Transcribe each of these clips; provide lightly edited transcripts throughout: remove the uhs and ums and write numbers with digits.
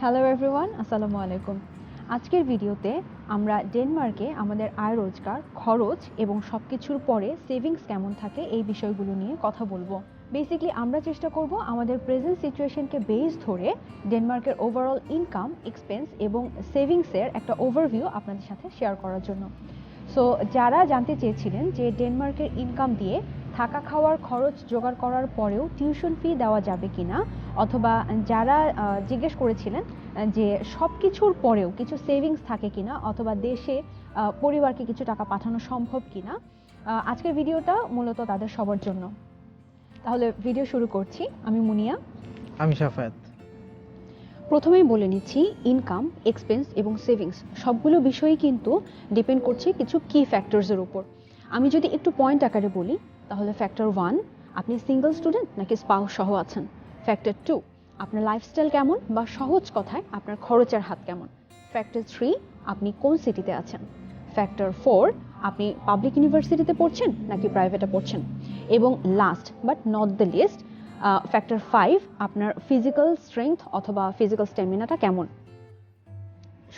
Hello everyone, আসসালামু আলাইকুম। আজকের ভিডিওতে আমরা ডেনমার্কে আমাদের আয় রোজগার, খরচ এবং সব কিছুর পরে সেভিংস কেমন থাকে এই বিষয়গুলো নিয়ে কথা বলবো। বেসিক্যালি আমরা চেষ্টা করব আমাদের প্রেজেন্ট সিচুয়েশনকে বেস ধরে ডেনমার্কের ওভারঅল ইনকাম, এক্সপেন্স এবং সেভিংসের একটা ওভারভিউ আপনাদের সাথে শেয়ার করার জন্য। সো যারা জানতে চেয়েছিলেন যে ডেনমার্কের ইনকাম দিয়ে থাকা খাওয়ার খরচ জোগাড় করার পরেও টিউশন ফি দেওয়া যাবে কিনা, অথবা যারা জিজ্ঞেস করেছিলেন যে সব কিছুর পরেও কিছু সেভিংস থাকে কিনা, অথবা দেশে পরিবারকে কিছু টাকা পাঠানো সম্ভব কিনা, আজকের ভিডিওটা মূলত তাদের সবার জন্য। তাহলে ভিডিও শুরু করছি। আমি মুনিয়া। আমি শাফায়েত। প্রথমেই বলে নিচ্ছি, ইনকাম, এক্সপেন্স এবং সেভিংস সবগুলো বিষয়ই কিন্তু ডিপেন্ড করছে কিছু কি ফ্যাক্টরসের উপর। আমি যদি একটু পয়েন্ট আকারে বলি, তাহলে ফ্যাক্টর 1, আপনি সিঙ্গেল স্টুডেন্ট নাকি স্পাউস সহ আছেন। ফ্যাক্টর 2, আপনার লাইফস্টাইল কেমন, বা সহজ কথায় আপনার খরচের হাত কেমন। ফ্যাক্টর 3, আপনি কোন সিটিতে আছেন। ফ্যাক্টর 4, আপনি পাবলিক ইউনিভার্সিটিতে পড়ছেন নাকি প্রাইভেটে পড়ছেন। এবং last but not the least, factor 5, আপনার ফিজিক্যাল স্ট্রেংথ অথবা ফিজিক্যাল স্ট্যামিনাটা কেমন।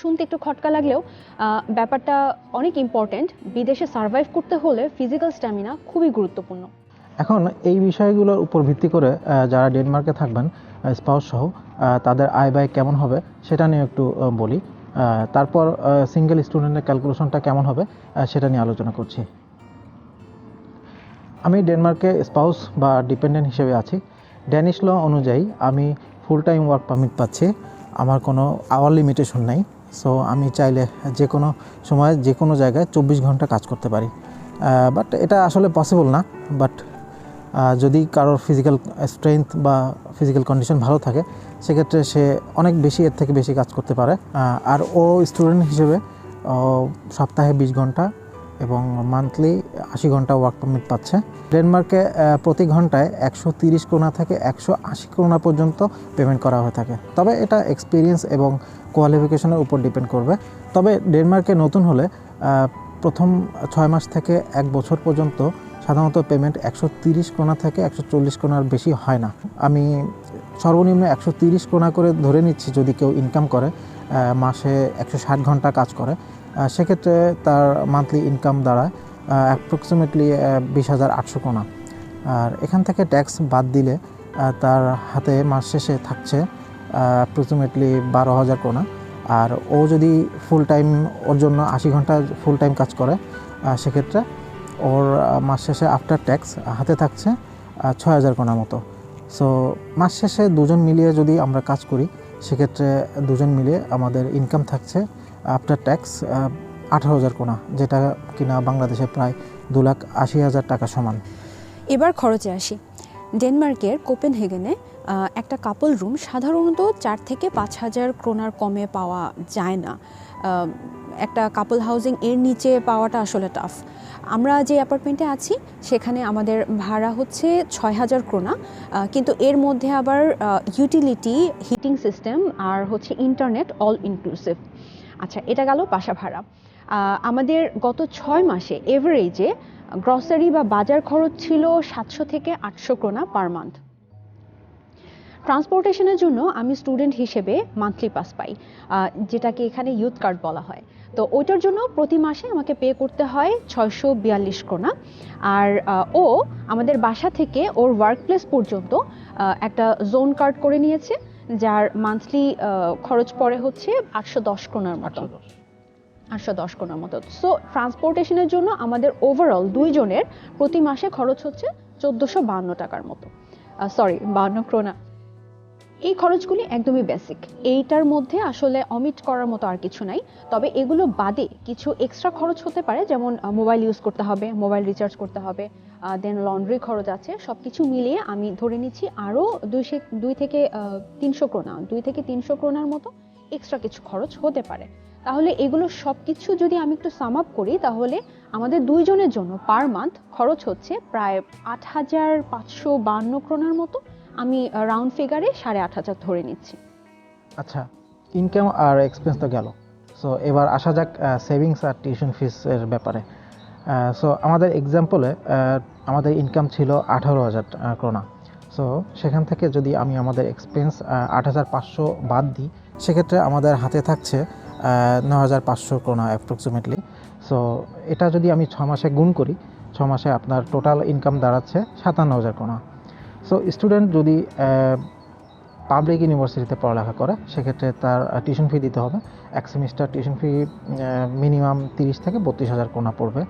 শুনতে একটু খটকা লাগলেও ব্যাপারটা অনেক ইম্পর্টেন্ট। বিদেশে সার্ভাইভ করতে হলে ফিজিক্যাল স্ট্যামিনা খুবই গুরুত্বপূর্ণ। এখন এই বিষয়গুলোর উপর ভিত্তি করে যারা ডেনমার্কে থাকবেন স্পাউস সহ, তাদের আয় ব্যয় কেমন হবে সেটা নিয়ে একটু বলি। তারপর সিঙ্গেল স্টুডেন্টের ক্যালকুলেশনটা কেমন হবে সেটা নিয়ে আলোচনা করছি। আমি ডেনমার্কে স্পাউস বা ডিপেন্ডেন্ট হিসেবে আছি। ড্যানিশ ল অনুযায়ী আমি ফুল টাইম ওয়ার্ক পারমিট পাচ্ছি। আমার কোনো আওয়ার লিমিটেশন নাই। সো আমি চাইলে যে কোনো সময় যে কোনো জায়গায় 24 ঘন্টা কাজ করতে পারি। বাট এটা আসলে পসিবল না। বাট যদি কারোর ফিজিক্যাল স্ট্রেংথ বা ফিজিক্যাল কন্ডিশন ভালো থাকে, সেক্ষেত্রে সে অনেক বেশি, এর থেকে বেশি কাজ করতে পারে। আর ও স্টুডেন্ট হিসেবে সপ্তাহে 20 ঘন্টা এবং মান্থলি 80 ঘন্টা ওয়ার্ক পারমিট পাচ্ছে। ডেনমার্কে প্রতি ঘন্টায় 130 ক্রোনা থেকে 180 ক্রোনা পর্যন্ত পেমেন্ট করা হয়ে থাকে। তবে এটা এক্সপিরিয়েন্স এবং কোয়ালিফিকেশনের উপর ডিপেন্ড করবে। তবে ডেনমার্কে নতুন হলে প্রথম 6 মাস থেকে 1 বছর পর্যন্ত সাধারণত পেমেন্ট 130 ক্রোনা থেকে 140 ক্রোনার বেশি হয় না। আমি সর্বনিম্ন 130 ক্রোনা করে ধরে নিচ্ছি। যদি কেউ ইনকাম করে, মাসে 160 ঘন্টা কাজ করে, সেক্ষেত্রে তার মান্থলি ইনকাম দাঁড়ায় অ্যাপ্রক্সিমেটলি 20,800 ক্রোনা। আর এখান থেকে ট্যাক্স বাদ দিলে তার হাতে মাস শেষে থাকছে অ্যাপ্রক্সিমেটলি 12,000 ক্রোনা। আর ও যদি ফুল টাইম, ওর জন্য 80 ঘন্টা ফুল টাইম কাজ করে, সেক্ষেত্রে ওর মাস শেষে আফটার ট্যাক্স হাতে থাকছে 6,000 ক্রোনার মতো। সো মাস শেষে দুজন মিলিয়ে যদি আমরা কাজ করি, সেক্ষেত্রে দুজন মিলিয়ে আমাদের ইনকাম থাকছে আফটার ট্যাক্স 18,000 ক্রোনা, যেটা কিনা বাংলাদেশে প্রায় 2,80,000 টাকা সমান। এবার খরচে আসি। ডেনমার্কের কোপেনহেগেনে একটা কাপল রুম সাধারণত 4 থেকে 5,000 ক্রোনার কমে পাওয়া যায় না। একটা কাপল হাউজিং এর নিচে পাওয়াটা আসলে টাফ। আমরা যে অ্যাপার্টমেন্টে আছি সেখানে আমাদের ভাড়া হচ্ছে 6,000 ক্রোনা, কিন্তু এর মধ্যে আবার ইউটিলিটি, হিটিং সিস্টেম আর হচ্ছে ইন্টারনেট অল ইনক্লুসিভ। আচ্ছা, এটা গেল বাসা ভাড়া। আমাদের গত 6 মাসে এভারেজে গ্রসারি বা বাজার খরচ ছিল 700 থেকে 800 ক্রোনা পার মান্থ। ট্রান্সপোর্টেশনের জন্য আমি স্টুডেন্ট হিসেবে মান্থলি পাস পাই, যেটাকে এখানে ইউথ কার্ড বলা হয়। তো ওইটার জন্য প্রতি মাসে আমাকে পে করতে হয় 642 ক্রোনা। আর ও আমাদের বাসা থেকে ওর ওয়ার্ক প্লেস পর্যন্ত একটা জোন কার্ড করে নিয়েছে, যার মান্থলি খরচ পড়ে হচ্ছে 810 ক্রোনার মতো। 810 ক্রোনার মতো। সো ট্রান্সপোর্টেশনের জন্য আমাদের ওভারঅল দুইজনের প্রতি মাসে খরচ হচ্ছে 1452 টাকার মতো, 52 ক্রোনা। এই খরচগুলি একদমই বেসিক। এইটার মধ্যে আসলে অমিট করার মতো আর কিছু নাই। তবে এগুলো বাদে কিছু এক্সট্রা খরচ হতে পারে, যেমন মোবাইল ইউজ করতে হবে, মোবাইল রিচার্জ করতে হবে, দেন লন্ড্রি খরচ আছে। সব কিছু মিলিয়ে আমি ধরে নিচ্ছি আরও 2 থেকে 300 ক্রোনার মতো এক্সট্রা কিছু খরচ হতে পারে। তাহলে এগুলো সব কিছু যদি আমি একটু সাম আপ করি, তাহলে আমাদের দুইজনের জন্য পার মান্থ খরচ হচ্ছে প্রায় 8,552 ক্রোনার মতো। আমি রাউন্ড ফিগারে 8,500 ধরে নিচ্ছি। আচ্ছা, ইনকাম আর এক্সপেন্স তো গেল। সো এবার আসা যাক সেভিংস আর টিউশন ফিসের ব্যাপারে। সো আমাদের এক্সাম্পলে আমাদের ইনকাম ছিল 18,000 ক্রোনা। সো সেখান থেকে যদি আমি আমাদের এক্সপেন্স 8,500 বাদ দিই, সেক্ষেত্রে আমাদের হাতে থাকছে 9,500 ক্রোনা অ্যাপ্রক্সিমেটলি। সো এটা যদি আমি 6 মাসে গুণ করি, 6 মাসে আপনার টোটাল ইনকাম দাঁড়াচ্ছে 57,000 ক্রোনা। সো স্টুডেন্ট যদি পাবলিক ইউনিভার্সিটিতে পড়ালেখা করে সেক্ষেত্রে তার টিউশন ফি দিতে হবে। এক সেমিস্টার টিউশন ফি মিনিমাম 30 থেকে 32,000 ক্রোনা পড়বে।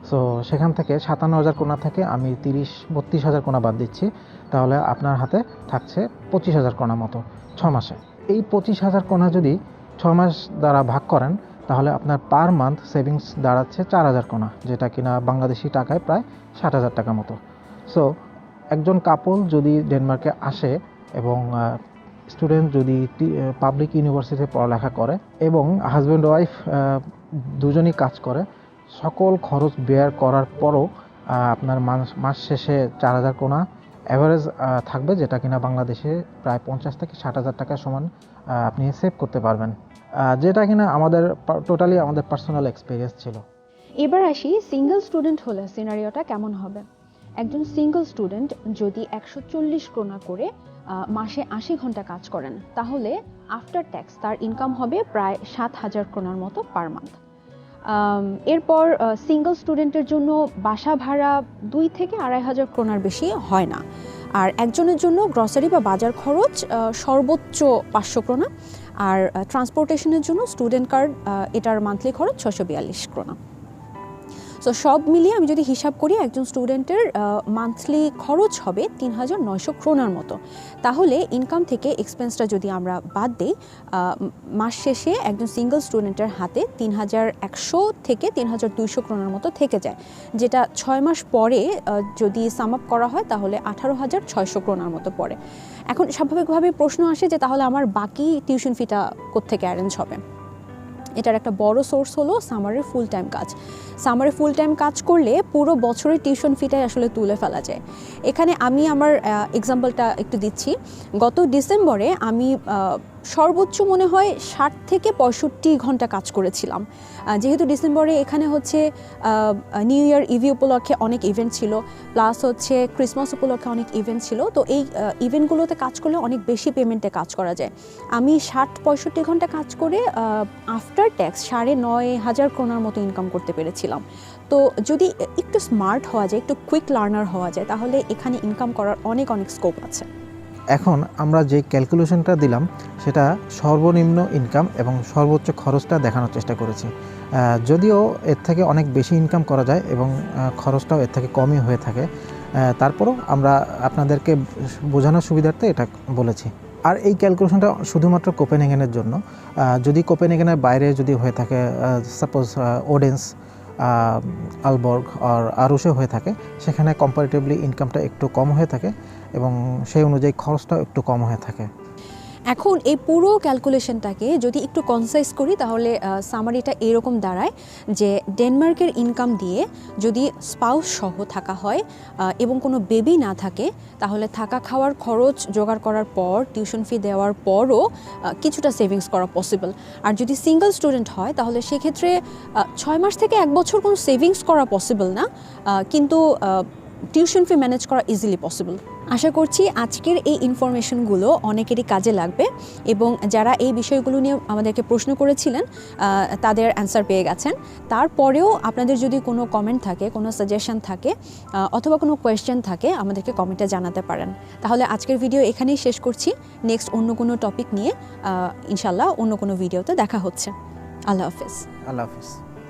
সো সেখান থেকে 57,000 ক্রোনা থেকে আমি 32,000 ক্রোনা বাদ দিচ্ছি, তাহলে আপনার হাতে থাকছে 25,000 ক্রোনা মতো 6 মাসে। এই 25,000 ক্রোনা যদি 6 মাস দ্বারা ভাগ করেন তাহলে আপনার পার মান্থ সেভিংস দাঁড়াচ্ছে 4,000 ক্রোনা, যেটা কিনা বাংলাদেশি টাকায় প্রায় 60,000 টাকা মতো। সো একজন কাপল যদি ডেনমার্কে আসে এবং স্টুডেন্ট যদি পাবলিক ইউনিভার্সিটিতে পড়ালেখা করে এবং হাজব্যান্ড ওয়াইফ দুজনই কাজ করে, সকল খরচ বেয়ার করার পরও আপনার মাস শেষে 4,000 ক্রোনা অ্যাভারেজ থাকবে, যেটা কিনা বাংলাদেশে প্রায় 50 থেকে 60,000 টাকার সমান আপনি সেভ করতে পারবেন, যেটা কিনা আমাদের টোটালি আমাদের পার্সোনাল এক্সপিরিয়েন্স ছিল। এবার আসি সিঙ্গেল স্টুডেন্ট হলে সিনারিওটা কেমন হবে। একজন সিঙ্গেল স্টুডেন্ট যদি 140 ক্রোনা করে মাসে 80 ঘন্টা কাজ করেন তাহলে আফটার ট্যাক্স তার ইনকাম হবে প্রায় 7,000 ক্রোনার মতো পার মান্থ। এরপর সিঙ্গেল স্টুডেন্টের জন্য বাসা ভাড়া 2 থেকে 2,500 ক্রোনার বেশি হয় না। আর একজনের জন্য গ্রসারি বা বাজার খরচ সর্বোচ্চ 500 ক্রোনা। আর ট্রান্সপোর্টেশনের জন্য স্টুডেন্ট কার্ড এটার মান্থলি খরচ 642 ক্রোনা। সো সব মিলিয়ে আমি যদি হিসাব করি একজন স্টুডেন্টের মান্থলি খরচ হবে 3,900 ক্রোনার মতো। তাহলে ইনকাম থেকে এক্সপেন্সটা যদি আমরা বাদ দিই, মাস শেষে একজন সিঙ্গেল স্টুডেন্টের হাতে 3,100 থেকে 3,200 ক্রোনার মতো থেকে যায়, যেটা 6 মাস পরে যদি সাম আপ করা হয় তাহলে 18,600 ক্রোনার মতো পড়ে। এখন স্বাভাবিকভাবে প্রশ্ন আসে যে তাহলে আমার বাকি টিউশন ফিটা কোত্থেকে অ্যারেঞ্জ হবে। এটার একটা বড় সোর্স হলো সামারের ফুল টাইম কাজ। সামারে ফুল টাইম কাজ করলে পুরো বছরের টিউশন ফিটাই আসলে তুলে ফেলা যায়। এখানে আমি আমার এক্সাম্পলটা একটু দিচ্ছি। গত ডিসেম্বরে আমি সর্বোচ্চ মনে হয় 60 থেকে 65 ঘন্টা কাজ করেছিলাম। যেহেতু ডিসেম্বরে এখানে হচ্ছে নিউ ইয়ার ইভি উপলক্ষে অনেক ইভেন্ট ছিল, প্লাস হচ্ছে ক্রিসমাস উপলক্ষে অনেক ইভেন্ট ছিল। তো এই ইভেন্টগুলোতে কাজ করলে অনেক বেশি পেমেন্টে কাজ করা যায়। আমি 60-65 ঘন্টা কাজ করে আফটার ট্যাক্স 9,500 ক্রোনার মতো ইনকাম করতে পেরেছিলাম। তো যদি একটু স্মার্ট হওয়া যায়, একটু কুইক লার্নার হওয়া যায়, তাহলে এখানে ইনকাম করার অনেক স্কোপ আছে। এখন আমরা যে ক্যালকুলেশনটা দিলাম সেটা সর্বনিম্ন ইনকাম এবং সর্বোচ্চ খরচটা দেখানোর চেষ্টা করেছি। যদিও এর থেকে অনেক বেশি ইনকাম করা যায় এবং খরচটাও এর থেকে কমই হয়ে থাকে, তারপরও আমরা আপনাদেরকে বোঝানোর সুবিধার্থে এটা বলেছি। আর এই ক্যালকুলেশনটা শুধুমাত্র কোপেনহেগেনের জন্য। যদি কোপেনহেগেনের বাইরে যদি হয়ে থাকে, সাপোজ ওডেন্স, আলবর্গ আর আরুষে হয়ে থাকে, সেখানে কম্পারেটিভলি ইনকামটা একটু কম হয়ে থাকে এবং সেই অনুযায়ী খরচটাও একটু কম হয়ে থাকে। এখন এই পুরো ক্যালকুলেশনটাকে যদি একটু কনসাইজ করি তাহলে সামারিটা এরকম দাঁড়ায় যে ডেনমার্কের ইনকাম দিয়ে যদি স্পাউস সহ থাকা হয় এবং কোনো বেবি না থাকে, তাহলে থাকা খাওয়ার খরচ জোগাড় করার পর টিউশন ফি দেওয়ার পরও কিছুটা সেভিংস করা পসিবল। আর যদি সিঙ্গেল স্টুডেন্ট হয় তাহলে সেক্ষেত্রে 6 মাস থেকে 1 বছর কোনো সেভিংস করা পসিবল না, কিন্তু টিউশন ফি ম্যানেজ করা ইজিলি পসিবল। আশা করছি আজকের এই ইনফরমেশনগুলো অনেকেরই কাজে লাগবে এবং যারা এই বিষয়গুলো নিয়ে আমাদেরকে প্রশ্ন করেছিলেন তাদের অ্যান্সার পেয়ে গেছেন। তারপরেও আপনাদের যদি কোনো কমেন্ট থাকে, কোনো সাজেশন থাকে অথবা কোনো কোয়েশ্চেন থাকে, আমাদেরকে কমেন্টে জানাতে পারেন। তাহলে আজকের ভিডিও এখানেই শেষ করছি। নেক্সট অন্য কোনো টপিক নিয়ে ইনশাল্লাহ অন্য কোনো ভিডিওতে দেখা হচ্ছে। আল্লাহ হাফেজ। আল্লাহ হাফেজ।